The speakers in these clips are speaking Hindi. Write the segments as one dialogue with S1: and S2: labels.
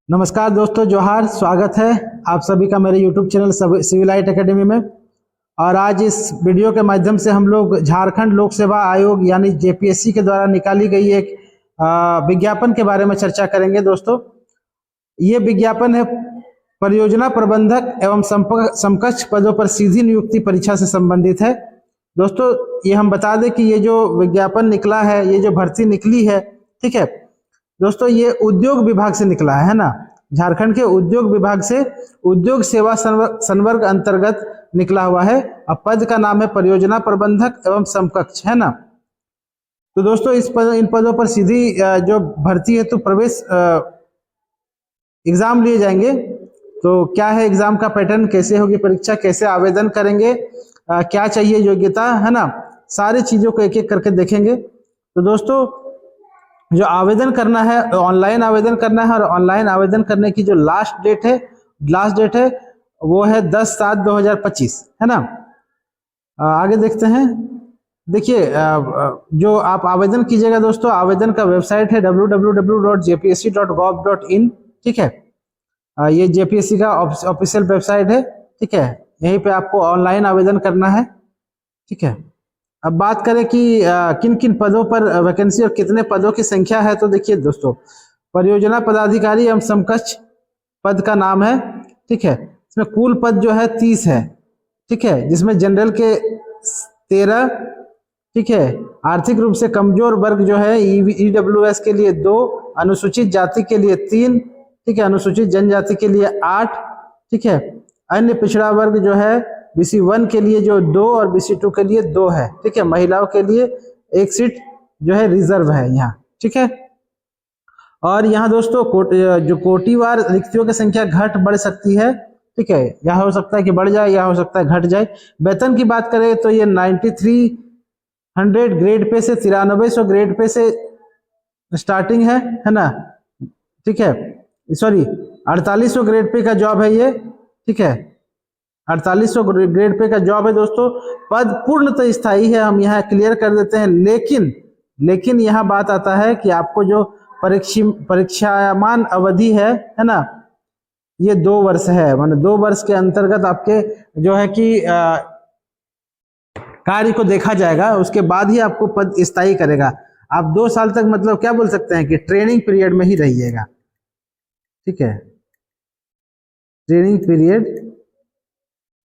S1: नमस्कार दोस्तों, जोहार। स्वागत है आप सभी का मेरे YouTube चैनल सिविलाइट एकेडमी में। और आज इस वीडियो के माध्यम से हम लोग झारखंड लोक सेवा आयोग यानी जेपीएससी के द्वारा निकाली गई एक विज्ञापन के बारे में चर्चा करेंगे। दोस्तों, ये विज्ञापन है परियोजना प्रबंधक एवं समकक्ष पदों पर सीधी नियुक्ति परीक्षा से संबंधित है। दोस्तों, ये हम बता दें कि ये जो विज्ञापन निकला है, ये जो भर्ती निकली है, ठीक है दोस्तों, ये उद्योग विभाग से निकला है ना। झारखंड के उद्योग विभाग से उद्योग सेवा संवर्ग अंतर्गत निकला हुआ है। अब पद का नाम है परियोजना प्रबंधक एवं समकक्ष, है ना। तो दोस्तों, इन पदों पर सीधी जो भर्ती है तो प्रवेश एग्जाम लिए जाएंगे। तो क्या है एग्जाम का पैटर्न, कैसे होगी परीक्षा, कैसे आवेदन करेंगे, क्या चाहिए योग्यता, है ना, सारी चीजों को एक एक करके देखेंगे। तो दोस्तों, जो आवेदन करना है ऑनलाइन आवेदन करना है, और ऑनलाइन आवेदन करने की जो लास्ट डेट है वो है 10/7/2025, है ना। आगे देखते हैं। देखिए, जो आप आवेदन कीजिएगा दोस्तों, आवेदन का वेबसाइट है www.jpsc.gov.in, ठीक है। ये जेपीएससी का ऑफिशियल वेबसाइट है, ठीक है। यहीं पे आपको ऑनलाइन आवेदन करना है, ठीक है। अब बात करें कि किन किन पदों पर वैकेंसी और कितने पदों की संख्या है, तो देखिए दोस्तों, परियोजना पदाधिकारी एवं समकक्ष पद का नाम है, ठीक है। इसमें कुल पद जो है 30 है, ठीक है, जिसमें जनरल के 13, ठीक है। आर्थिक रूप से कमजोर वर्ग जो है ईडब्ल्यूएस के लिए 2, अनुसूचित जाति के लिए 3, ठीक है, अनुसूचित जनजाति के लिए 8, ठीक है। अन्य पिछड़ा वर्ग जो है BC1 के लिए जो 2 और BC2 के लिए 2 है, ठीक है। महिलाओं के लिए 1 सीट जो है रिजर्व है यहाँ, ठीक है। और यहाँ दोस्तों जो कोटिवार रिक्तियों की संख्या घट बढ़ सकती है, ठीक है। यह हो सकता है कि बढ़ जाए या हो सकता है घट जाए। वेतन की बात करें तो ये 9300 ग्रेड पे से 9300 ग्रेड पे से स्टार्टिंग है ना, ठीक है। सॉरी, 4800 ग्रेड पे का जॉब है ये, ठीक है। 4800 ग्रेड पे का जॉब है दोस्तों। पद पूर्णतः स्थायी है, हम यहाँ क्लियर कर देते हैं। लेकिन यहाँ बात आता है कि आपको जो परीक्षामान अवधि है ना, ये 2 वर्ष है। माने 2 वर्ष के अंतर्गत आपके जो है कि कार्य को देखा जाएगा, उसके बाद ही आपको पद स्थायी करेगा। आप 2 साल तक मतलब क्या बोल सकते हैं कि ट्रेनिंग पीरियड में ही रहिएगा, ठीक है, ट्रेनिंग पीरियड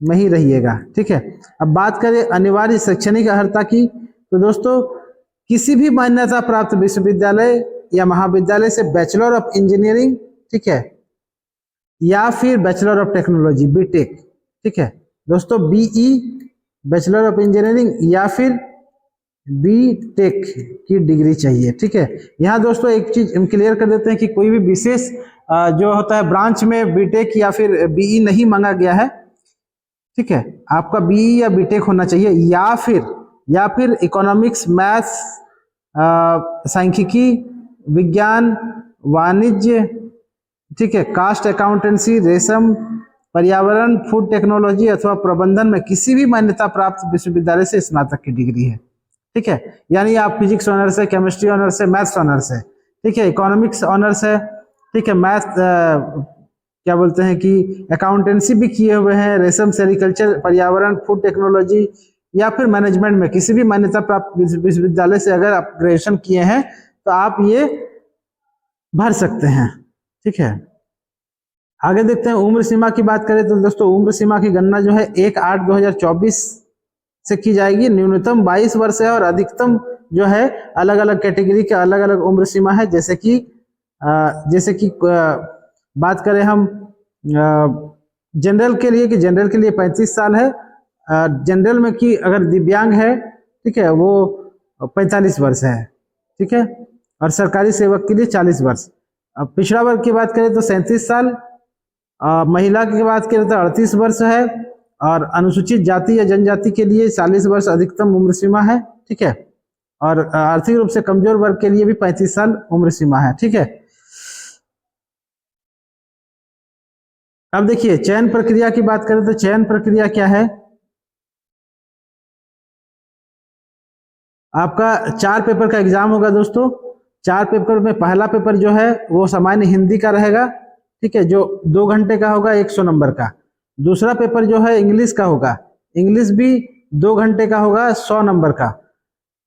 S1: में ही रहिएगा, ठीक है। अब बात करें अनिवार्य शैक्षणिक अर्हता की, तो दोस्तों किसी भी मान्यता प्राप्त विश्वविद्यालय या महाविद्यालय से बैचलर ऑफ इंजीनियरिंग, ठीक है, या फिर बैचलर ऑफ टेक्नोलॉजी बीटेक, ठीक है दोस्तों, बीई बैचलर ऑफ इंजीनियरिंग या फिर बीटेक की डिग्री चाहिए, ठीक है। यहाँ दोस्तों एक चीज हम क्लियर कर देते हैं कि कोई भी विशेष जो होता है ब्रांच में बीटेक या फिर बीई नहीं मांगा गया है, ठीक है। आपका बीई या बीटेक होना चाहिए, या फिर इकोनॉमिक्स, मैथ्स, सांख्यिकी, विज्ञान, वाणिज्य, ठीक है, कास्ट अकाउंटेंसी, रेशम, पर्यावरण, फूड टेक्नोलॉजी अथवा प्रबंधन में किसी भी मान्यता प्राप्त विश्वविद्यालय से स्नातक की डिग्री है, ठीक है। यानी आप फिजिक्स ऑनर्स है, केमिस्ट्री ऑनर्स है, मैथ्स ऑनर्स है, ठीक है, इकोनॉमिक्स ऑनर्स है, ठीक है, मैथ क्या बोलते हैं कि अकाउंटेंसी भी किए हुए हैं, रेशम, सेरिकल्चर, पर्यावरण, फूड टेक्नोलॉजी या फिर मैनेजमेंट में किसी भी मान्यता प्राप्त विश्वविद्यालय से अगर आप ग्रेजुएशन किए हैं तो आप ये भर सकते हैं, ठीक है। आगे देखते हैं। उम्र सीमा की बात करें तो दोस्तों, उम्र सीमा की गणना जो है 1/8/2024 से की जाएगी। न्यूनतम 22 वर्ष है और अधिकतम जो है अलग अलग कैटेगरी के अलग अलग उम्र सीमा है। जैसे कि बात करें हम जनरल के लिए, कि जनरल के लिए 35 साल है। जनरल में कि अगर दिव्यांग है, ठीक है, वो 45 वर्ष है, ठीक है। और सरकारी सेवक के लिए 40 वर्ष। अब पिछड़ा वर्ग की बात करें तो 37 साल, महिला की बात करें तो 38 वर्ष है, और अनुसूचित जाति या जनजाति के लिए 40 वर्ष अधिकतम उम्र सीमा है, ठीक है। और आर्थिक रूप से कमजोर वर्ग के लिए भी 35 साल उम्र सीमा है, ठीक है। अब देखिए, चयन प्रक्रिया की बात करें तो चयन प्रक्रिया क्या है। आपका 4 पेपर का एग्जाम होगा दोस्तों। 4 पेपर में पहला पेपर जो है वो सामान्य हिंदी का रहेगा, ठीक है, जो 2 घंटे का होगा 100 नंबर का। दूसरा पेपर जो है इंग्लिश का होगा, इंग्लिश भी 2 घंटे का होगा 100 नंबर का।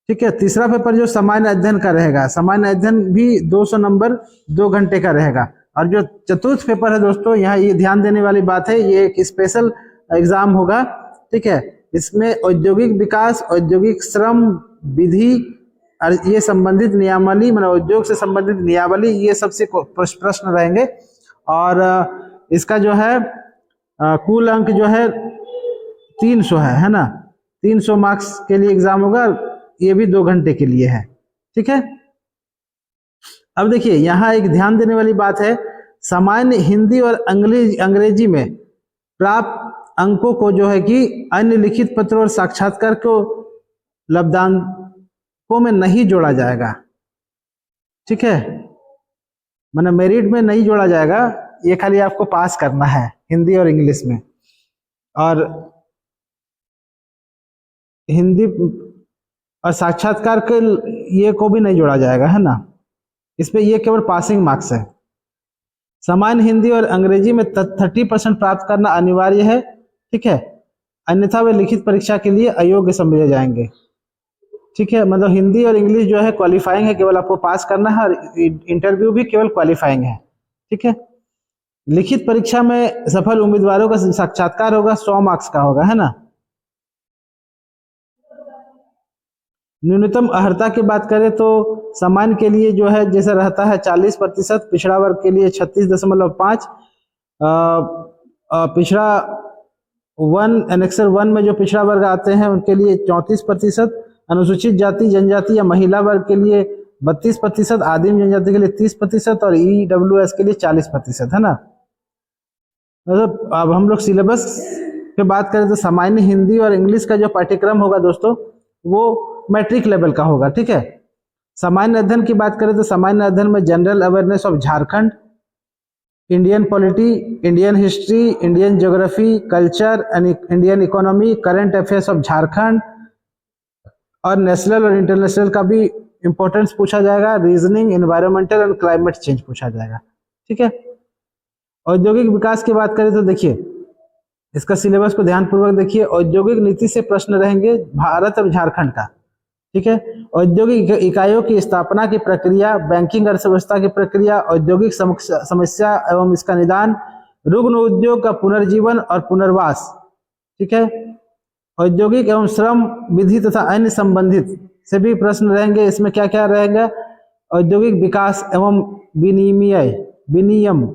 S1: ठीक है, तीसरा पेपर जो सामान्य अध्ययन का रहेगा, सामान्य अध्ययन भी 200 नंबर 2 घंटे का रहेगा। और जो चतुर्थ पेपर है दोस्तों, यहाँ ये ध्यान देने वाली बात है, ये एक स्पेशल एग्जाम होगा। ठीक है, इसमें औद्योगिक विकास, औद्योगिक श्रम विधि और ये संबंधित नियमावली, मतलब उद्योग से संबंधित नियमावली, ये सबसे प्रश्न रहेंगे। और इसका जो है कुल अंक जो है 300 है ना, 300 मार्क्स के लिए एग्जाम होगा, ये भी 2 घंटे के लिए है। ठीक है, अब देखिए यहाँ एक ध्यान देने वाली बात है, सामान्य हिंदी और अंग्रेजी में प्राप्त अंकों को जो है कि अन्य लिखित पत्र और साक्षात्कार को लब्धांकों में नहीं जोड़ा जाएगा। ठीक है, मतलब मेरिट में नहीं जोड़ा जाएगा, ये खाली आपको पास करना है हिंदी और इंग्लिश में। और हिंदी और साक्षात्कार के ये को भी नहीं जोड़ा जाएगा, है ना, इसमें ये केवल पासिंग मार्क्स है। सामान्य हिंदी और अंग्रेजी में 30% प्राप्त करना अनिवार्य है। ठीक है, अन्यथा वे लिखित परीक्षा के लिए अयोग्य समझे जाएंगे। ठीक है, मतलब हिंदी और इंग्लिश जो है क्वालिफाइंग है, केवल आपको पास करना है, और इंटरव्यू भी केवल क्वालिफाइंग है। ठीक है, लिखित परीक्षा में सफल उम्मीदवारों का साक्षात्कार होगा, 100 मार्क्स का होगा, है ना। न्यूनतम अर्हता की बात करें तो सामान्य के लिए जो है जैसे रहता है 40%, पिछड़ा वर्ग के लिए 36.5, पिछड़ा 1 एनेक्सर 1 में जो पिछड़ा वर्ग आते हैं उनके लिए 34%, अनुसूचित जाति जनजाति या महिला वर्ग के लिए 32%, आदिम जनजाति के लिए 30% और EWS के लिए 40%, है ना। मतलब अब हम लोग सिलेबस की बात करें तो सामान्य हिंदी और इंग्लिश का जो पाठ्यक्रम होगा दोस्तों, वो मैट्रिक लेवल का होगा। ठीक है, सामान्य अध्ययन की बात करें तो सामान्य अध्ययन में general awareness of Jharkhand, Indian polity, Indian history, Indian geography, culture and Indian economy, current affairs of Jharkhand और नेशनल और इंटरनेशनल का भी इंपॉर्टेंस पूछा जाएगा, reasoning, environmental and climate change पूछा जाएगा। ठीक है, औद्योगिक विकास की बात करें तो देखिए इसका सिलेबस को ध्यानपूर्वक देखिए। औद्योगिक नीति से प्रश्न रहेंगे भारत और झारखंड का। ठीक है, औद्योगिक इकाइयों की स्थापना की प्रक्रिया, बैंकिंग अर्थव्यवस्था की प्रक्रिया, औद्योगिक समस्या एवं इसका निदान, रुग्ण उद्योग का पुनर्जीवन और पुनर्वास। ठीक है, औद्योगिक एवं श्रम विधि तथा अन्य संबंधित से भी प्रश्न रहेंगे। इसमें क्या क्या रहेगा, औद्योगिक विकास एवं विनियम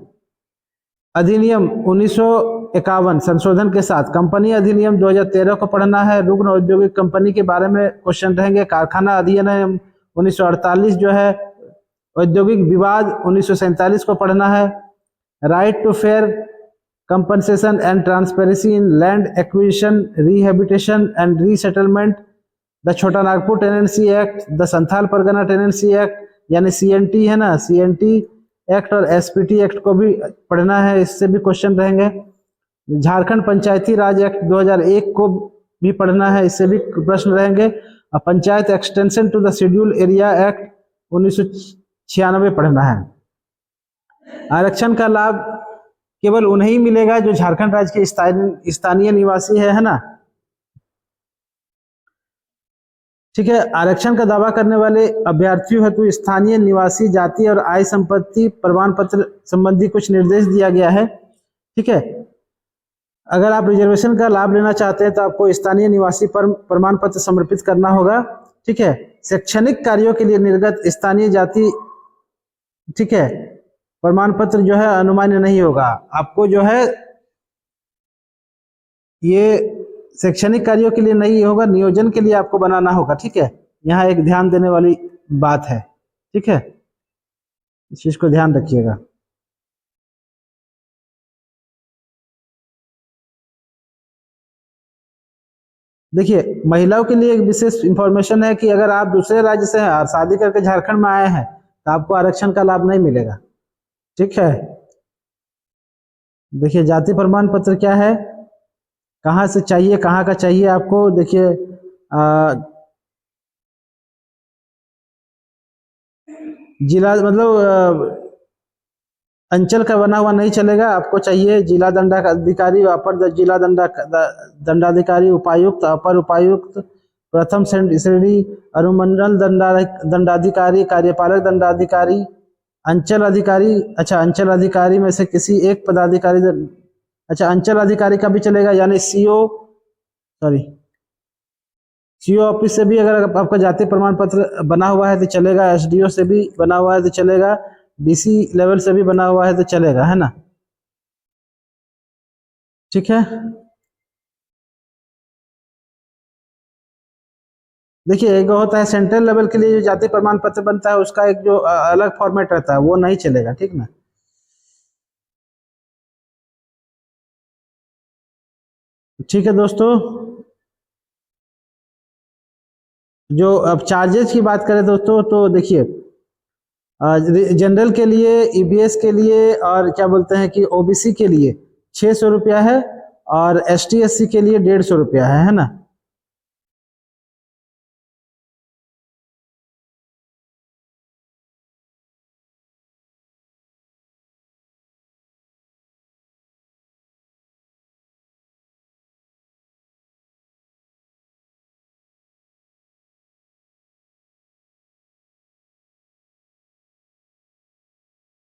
S1: अधिनियम 1951 संशोधन के साथ, कंपनी अधिनियम 2013 को पढ़ना है। रुग्ण औद्योगिक कंपनी के बारे में क्वेश्चन रहेंगे। कारखाना अधिनियम 1948 जो है, औद्योगिक विवाद 1947 को पढ़ना है। Right to fair compensation and transparency in land acquisition, rehabilitation and resettlement, the Chota Nagpur tenancy act, the Santhal Pargana tenancy act यानी CNT है ना, CNT एक्ट और SPT एक्ट को भी पढ़ना है, इससे भी क्वेश्चन रहेंगे। झारखंड पंचायती राज एक्ट 2001 को भी पढ़ना है, इससे भी प्रश्न रहेंगे। और panchayat extension to the schedule area act 1996 पढ़ना है। आरक्षण का लाभ केवल उन्हें मिलेगा जो झारखंड राज्य के स्थानीय निवासी है ना। ठीक है, आरक्षण का दावा करने वाले अभ्यर्थियों हेतु स्थानीय निवासी जाति और आय संपत्ति प्रमाण पत्र संबंधी कुछ निर्देश दिया गया है। ठीक है, अगर आप रिजर्वेशन का लाभ लेना चाहते हैं तो आपको स्थानीय निवासी पर प्रमाण पत्र समर्पित करना होगा। ठीक है, शैक्षणिक कार्यों के लिए निर्गत स्थानीय जाति, ठीक है, प्रमाण पत्र जो है अनुमान्य नहीं होगा। आपको जो है ये शैक्षणिक कार्यों के लिए नहीं होगा, नियोजन के लिए आपको बनाना होगा। ठीक है, यहाँ एक ध्यान देने वाली बात है। ठीक है, इस चीज को ध्यान रखिएगा। देखिए महिलाओं के लिए एक विशेष इंफॉर्मेशन है कि अगर आप दूसरे राज्य से हैं और शादी करके झारखंड में आए हैं तो आपको आरक्षण का लाभ नहीं मिलेगा। ठीक है, देखिए जाति प्रमाण पत्र क्या है, कहाँ से चाहिए, कहाँ का चाहिए आपको। देखिए जिला मतलब अंचल का बना हुआ नहीं चलेगा, आपको चाहिए जिला दंडाधिकारी, अपर जिला दंडाधिकारी, उपायुक्त, अपर उपायुक्त, प्रथम श्रेणी, अनुमंडल दंडाधिकारी, कार्यपालक दंडाधिकारी, अंचल अधिकारी। अच्छा, अंचल अधिकारी में से किसी एक पदाधिकारी अच्छा, अंचल अधिकारी का भी चलेगा, यानी सीओ, सॉरी, सीओ ऑफिस से भी अगर आपका जाति प्रमाण पत्र बना हुआ है तो चलेगा, एसडीओ से भी बना हुआ है तो चलेगा, डीसी लेवल से भी बना हुआ है तो चलेगा, है ना। ठीक है, देखिए एक होता है सेंट्रल लेवल के लिए जो जाति प्रमाण पत्र बनता है, उसका एक जो अलग फॉर्मेट रहता है, वो नहीं चलेगा, ठीक ना। ठीक है दोस्तों, जो अब चार्जेस की बात करें दोस्तों, तो देखिए जनरल के लिए, ईबीएस के लिए, और क्या बोलते हैं कि ओबीसी के लिए 600 रुपया है, और एसटी एससी के लिए 150 रुपया है ना।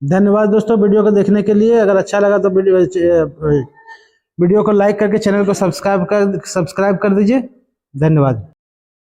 S1: धन्यवाद दोस्तों वीडियो को देखने के लिए। अगर अच्छा लगा तो वीडियो को लाइक करके चैनल को सब्सक्राइब कर दीजिए। धन्यवाद।